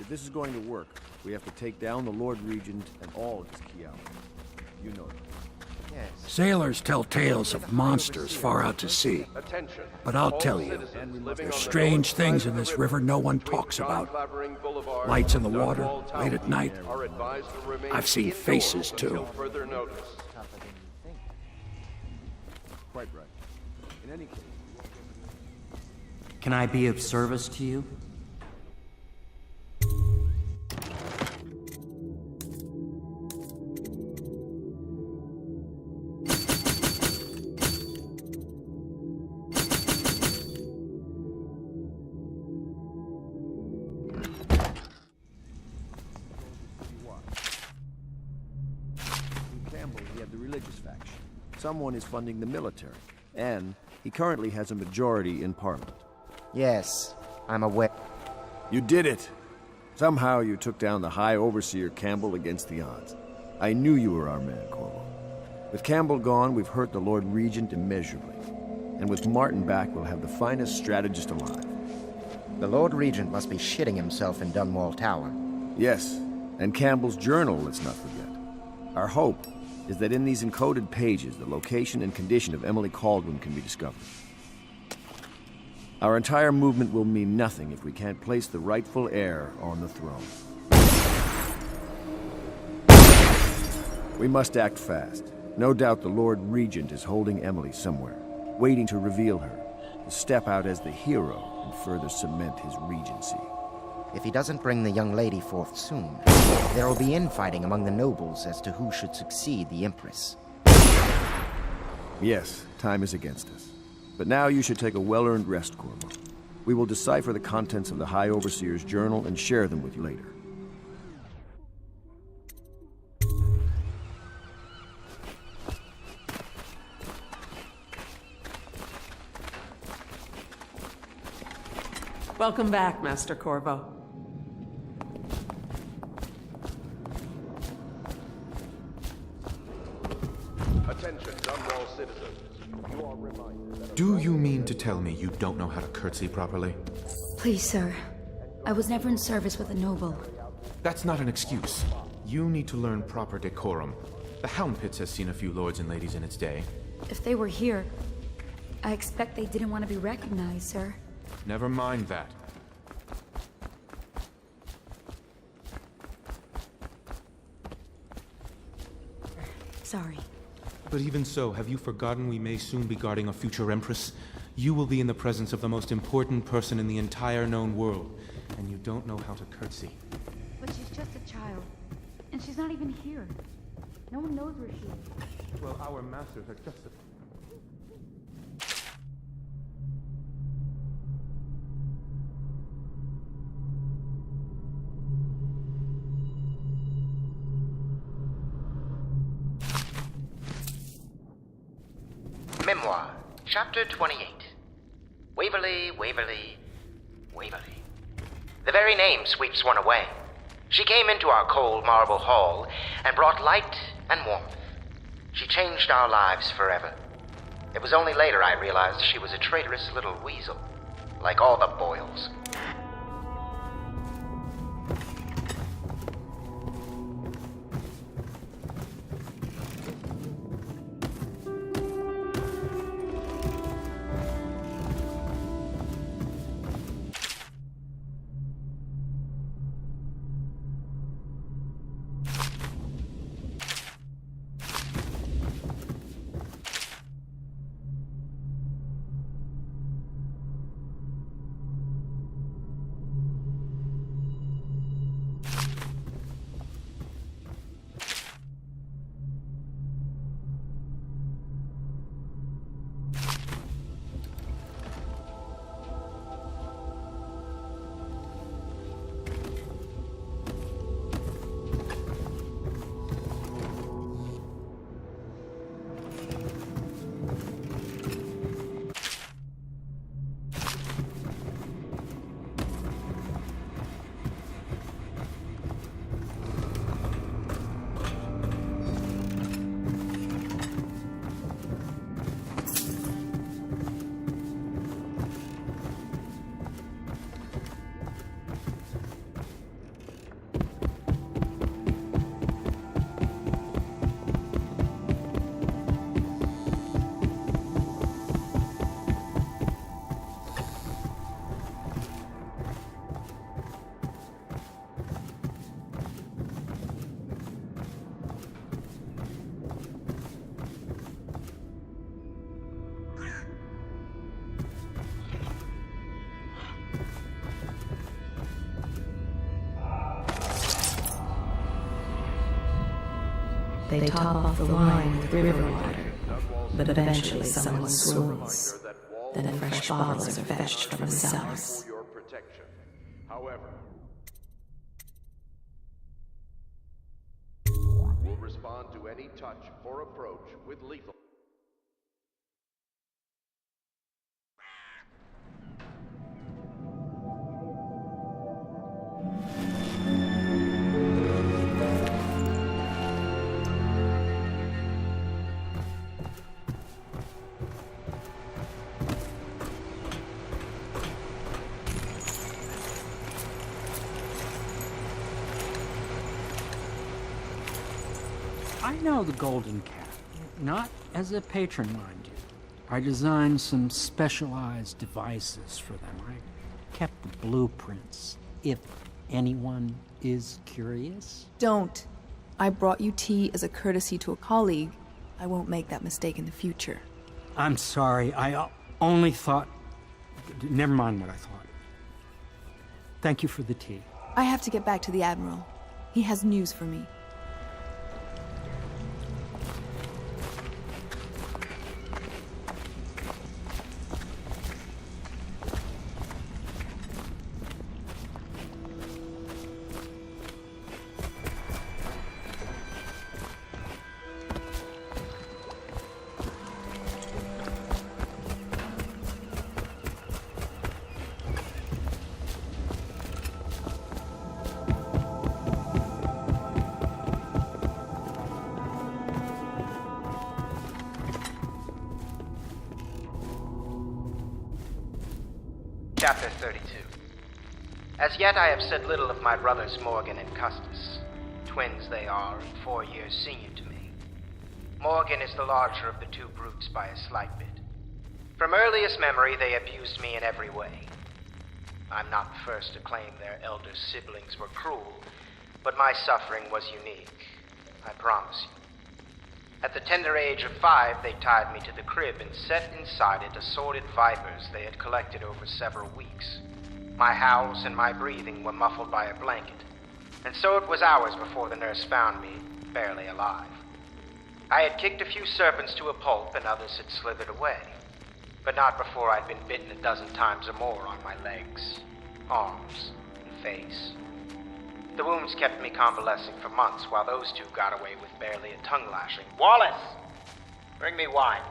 If this is going to work, we have to take down the Lord Regent and all of his key allies. You know that. Sailors tell tales of monsters far out to sea. But I'll tell you, there's strange things in this river no one talks about. Lights in the water, late at night. I've seen faces, too. Quite right. In any case... Can I be of service to you? Someone is funding the military, and he currently has a majority in Parliament. Yes, I'm aware. You did it! Somehow you took down the High Overseer Campbell against the odds. I knew you were our man, Corvo. With Campbell gone, we've hurt the Lord Regent immeasurably. And with Martin back, we'll have the finest strategist alive. The Lord Regent must be shitting himself in Dunwall Tower. Yes, and Campbell's journal, let's not forget. Our hope is that in these encoded pages, the location and condition of Emily Kaldwin can be discovered. Our entire movement will mean nothing if we can't place the rightful heir on the throne. We must act fast. No doubt the Lord Regent is holding Emily somewhere, waiting to reveal her, to step out as the hero and further cement his regency. If he doesn't bring the young lady forth soon, there will be infighting among the nobles as to who should succeed the Empress. Yes, time is against us. But now you should take a well-earned rest, Corvo. We will decipher the contents of the High Overseer's journal and share them with you later. Welcome back, Master Corvo. Attention, Dunwall citizens. You are reminded that... Do you mean to tell me you don't know how to curtsy properly? Please, sir. I was never in service with a noble. That's not an excuse. You need to learn proper decorum. The Hound Pits has seen a few lords and ladies in its day. If they were here, I expect they didn't want to be recognized, sir. Never mind that. Sorry. But even so, have you forgotten we may soon be guarding a future Empress? You will be in the presence of the most important person in the entire known world, and you don't know how to curtsy. But she's just a child, and she's not even here. No one knows where she is. Well, our masters are just... Memoir, Chapter 28. Waverly, Waverly, Waverly. The very name sweeps one away. She came into our cold marble hall and brought light and warmth. She changed our lives forever. It was only later I realized she was a traitorous little weasel, like all the Boyles. They top off the wine with river water, but eventually someone swoons. Then fresh bottles are fetched from the cellars. For your protection. However, will respond to any touch or approach with lethal. I know the Golden Cat, not as a patron, mind you. I designed some specialized devices for them. I kept the blueprints, if anyone is curious. Don't. I brought you tea as a courtesy to a colleague. I won't make that mistake in the future. I'm sorry, I only thought... Never mind what I thought. Thank you for the tea. I have to get back to the Admiral. He has news for me. Chapter 32. As yet I have said little of my brothers Morgan and Custis. Twins they are, and 4 years senior to me. Morgan is the larger of the two brutes by a slight bit. From earliest memory they abused me in every way. I'm not the first to claim their elder siblings were cruel, but my suffering was unique, I promise you. At the tender age of 5, they tied me to the crib and set inside it assorted vipers they had collected over several weeks. My howls and my breathing were muffled by a blanket, and so it was hours before the nurse found me, barely alive. I had kicked a few serpents to a pulp and others had slithered away, but not before I'd been bitten a dozen times or more on my legs, arms, and face. The wounds kept me convalescing for months while those two got away with barely a tongue lashing. Wallace! Bring me wine.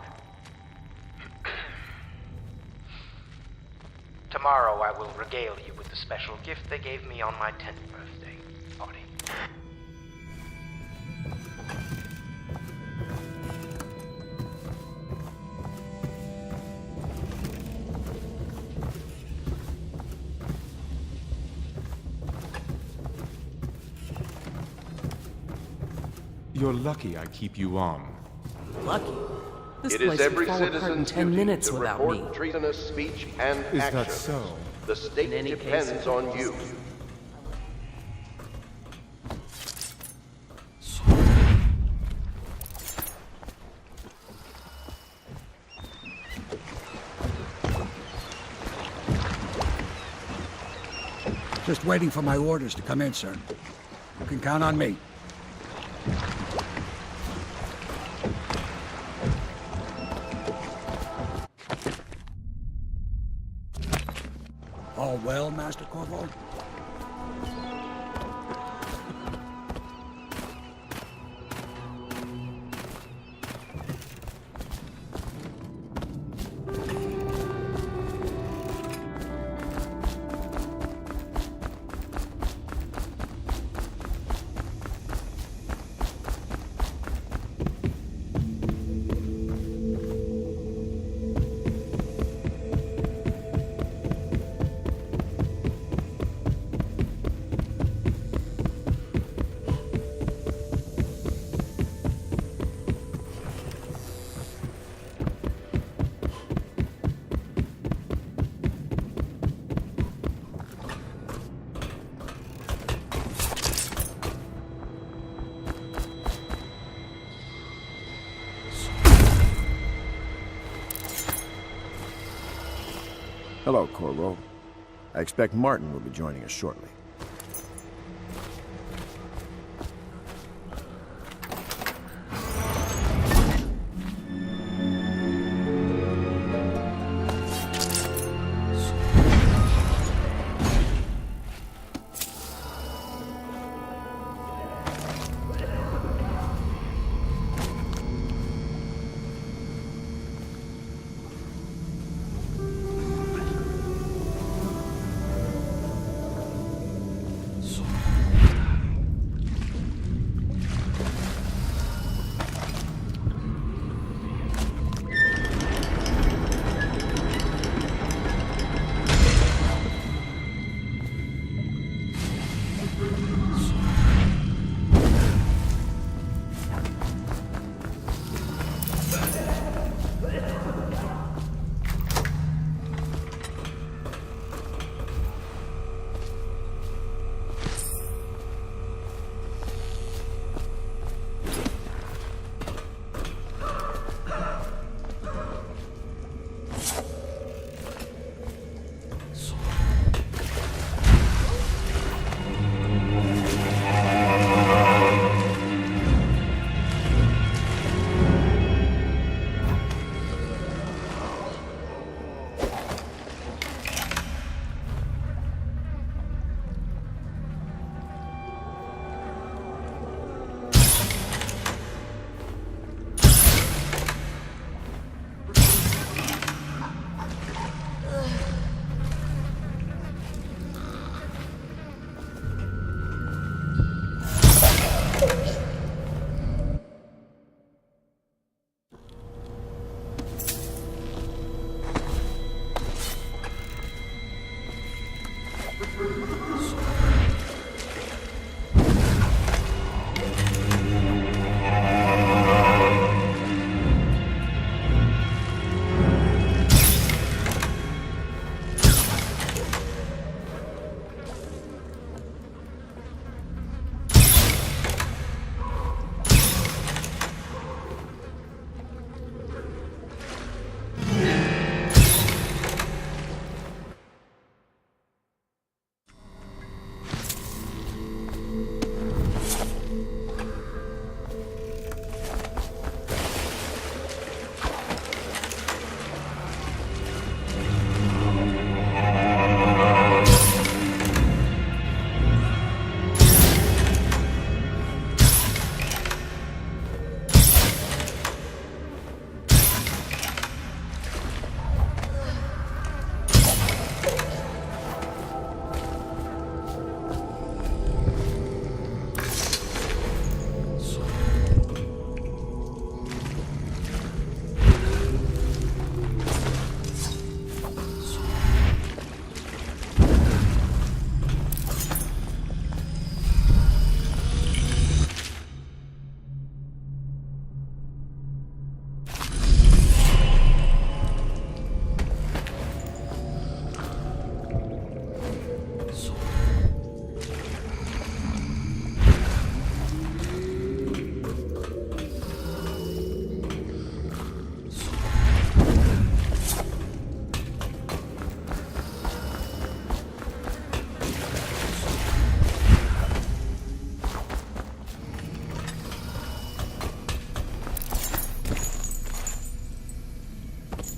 Tomorrow I will regale you with the special gift they gave me on my 10th birthday party. You're lucky I keep you on. Lucky. This It place is every would fall apart in citizen's 10 duty minutes to without report me. treasonous speech and Is action. that so? The state In any depends case, on you. Just waiting for my orders to come in, sir. You can count on me. All well, Master Corvo? Hello, Corvo. I expect Martin will be joining us shortly.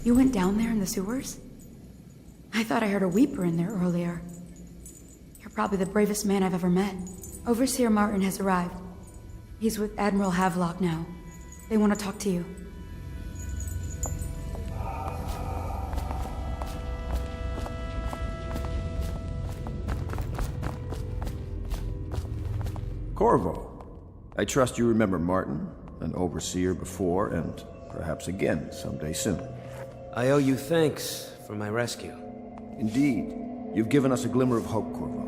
You went down there in the sewers? I thought I heard a weeper in there earlier. You're probably the bravest man I've ever met. Overseer Martin has arrived. He's with Admiral Havelock now. They want to talk to you. Corvo, I trust you remember Martin, an overseer before, and perhaps again someday soon. I owe you thanks for my rescue. Indeed. You've given us a glimmer of hope, Corvo.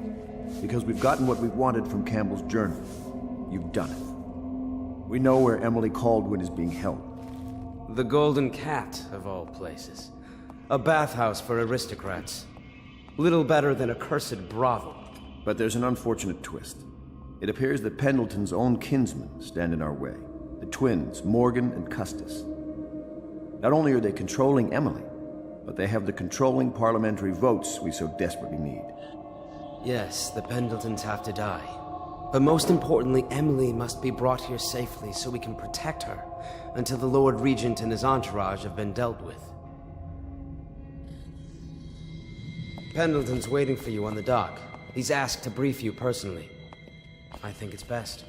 Because we've gotten what we wanted from Campbell's journal. You've done it. We know where Emily Caldwin is being held. The Golden Cat, of all places. A bathhouse for aristocrats. Little better than a cursed brothel. But there's an unfortunate twist. It appears that Pendleton's own kinsmen stand in our way. The twins, Morgan and Custis. Not only are they controlling Emily, but they have the controlling parliamentary votes we so desperately need. Yes, the Pendletons have to die. But most importantly, Emily must be brought here safely so we can protect her until the Lord Regent and his entourage have been dealt with. Pendleton's waiting for you on the dock. He's asked to brief you personally. I think it's best.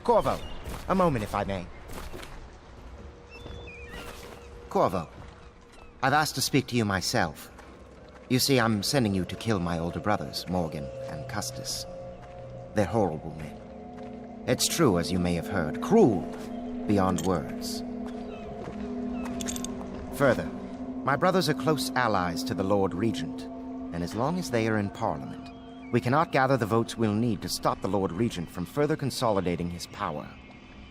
Corvo, a moment if I may. Corvo, I've asked to speak to you myself. You see, I'm sending you to kill my older brothers, Morgan and Custis. They're horrible men. It's true, as you may have heard, cruel beyond words. Further, my brothers are close allies to the Lord Regent, and as long as they are in Parliament, we cannot gather the votes we'll need to stop the Lord Regent from further consolidating his power.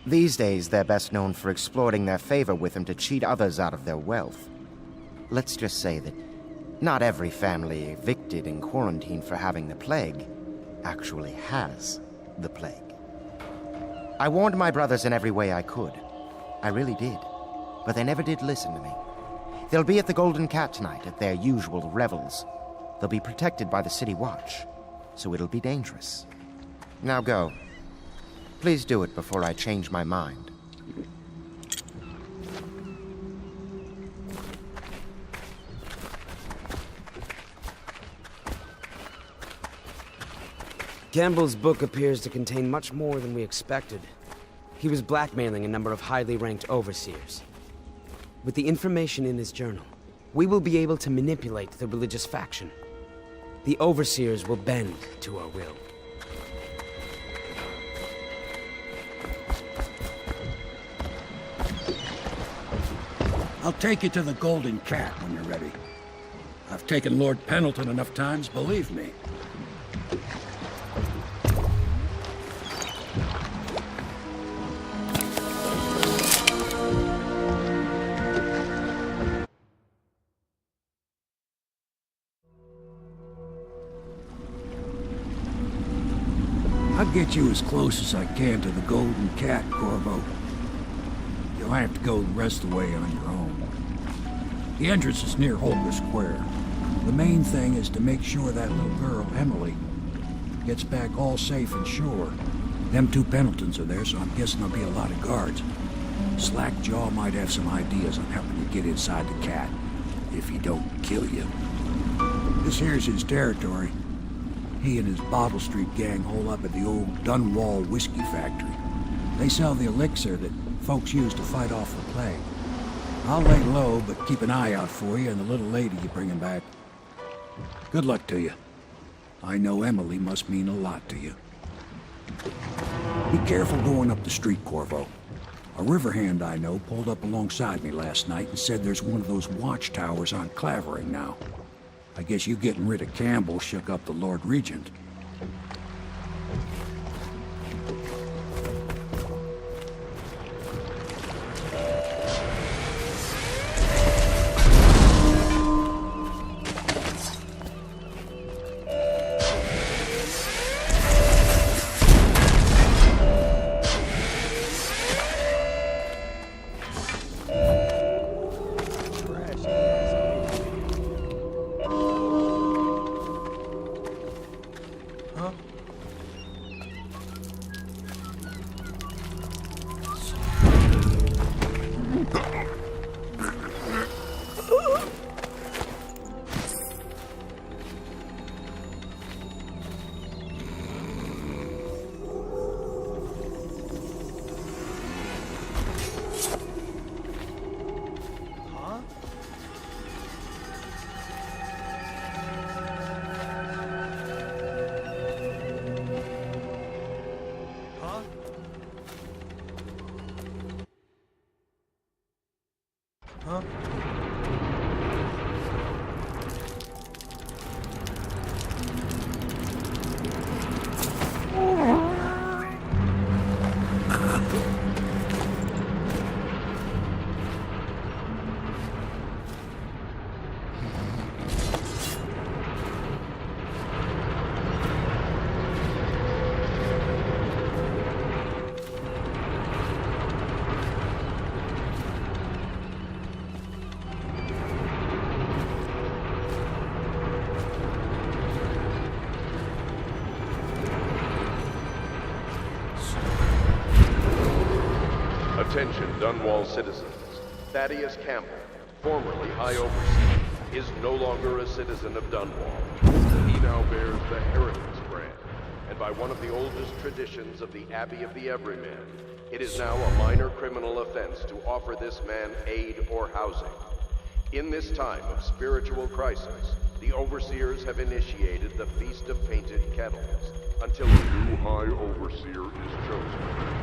These days, they're best known for exploiting their favor with him to cheat others out of their wealth. Let's just say that not every family evicted and quarantined for having the plague actually has the plague. I warned my brothers in every way I could. I really did. But they never did listen to me. They'll be at the Golden Cat tonight at their usual revels. They'll be protected by the City Watch, so it'll be dangerous. Now go. Please do it before I change my mind. Campbell's book appears to contain much more than we expected. He was blackmailing a number of highly ranked overseers. With the information in his journal, we will be able to manipulate the religious faction. The overseers will bend to our will. I'll take you to the Golden Cat when you're ready. I've taken Lord Pendleton enough times, believe me. I'll get you as close as I can to the Golden Cat, Corvo. You'll have to go the rest of the way on your own. The entrance is near Holker Square. The main thing is to make sure that little girl, Emily, gets back all safe and sure. Them two Pendletons are there, so I'm guessing there'll be a lot of guards. Slackjaw might have some ideas on helping you get inside the cat, if he don't kill you. This here's his territory. He and his Bottle Street gang hole up at the old Dunwall whiskey factory. They sell the elixir that folks use to fight off the plague. I'll lay low, but keep an eye out for you and the little lady you bring him back. Good luck to you. I know Emily must mean a lot to you. Be careful going up the street, Corvo. A river hand I know pulled up alongside me last night and said there's one of those watchtowers on Clavering now. I guess you getting rid of Campbell shook up the Lord Regent. Attention, Dunwall citizens. Thaddeus Campbell, formerly High Overseer, is no longer a citizen of Dunwall. He now bears the Heretics brand, and by one of the oldest traditions of the Abbey of the Everyman, it is now a minor criminal offense to offer this man aid or housing. In this time of spiritual crisis, the Overseers have initiated the Feast of Painted Kettles until a new High Overseer is chosen.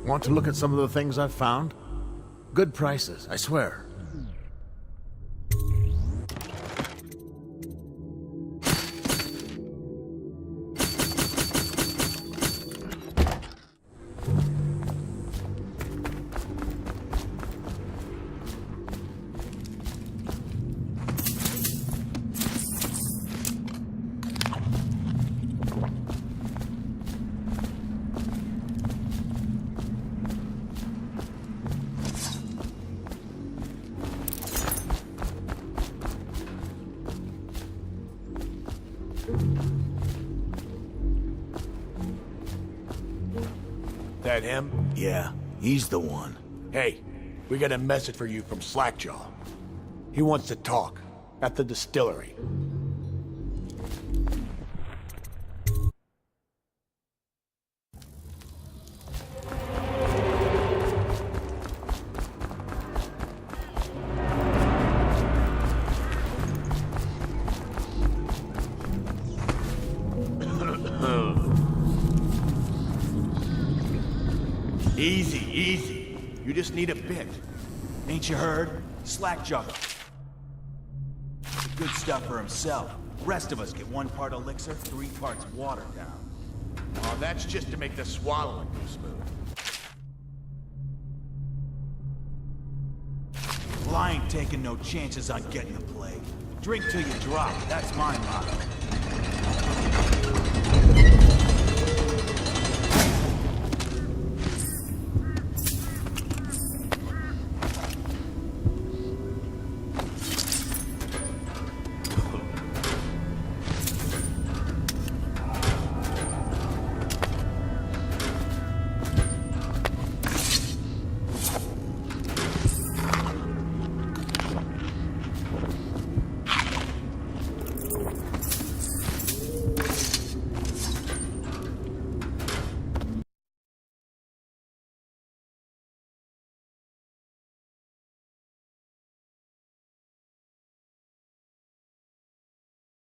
Want to look at some of the things I've found? Good prices, I swear. That him? Yeah, he's the one. Hey, we got a message for you from Slackjaw. He wants to talk at the distillery. Easy, easy. You just need a bit. Ain't you heard? Slackjaw. Good stuff for himself. Rest of us get 1 part elixir, 3 parts water down. Oh, that's just to make the swallowing go smooth. Well, I ain't taking no chances on getting the plague. Drink till you drop. That's my motto.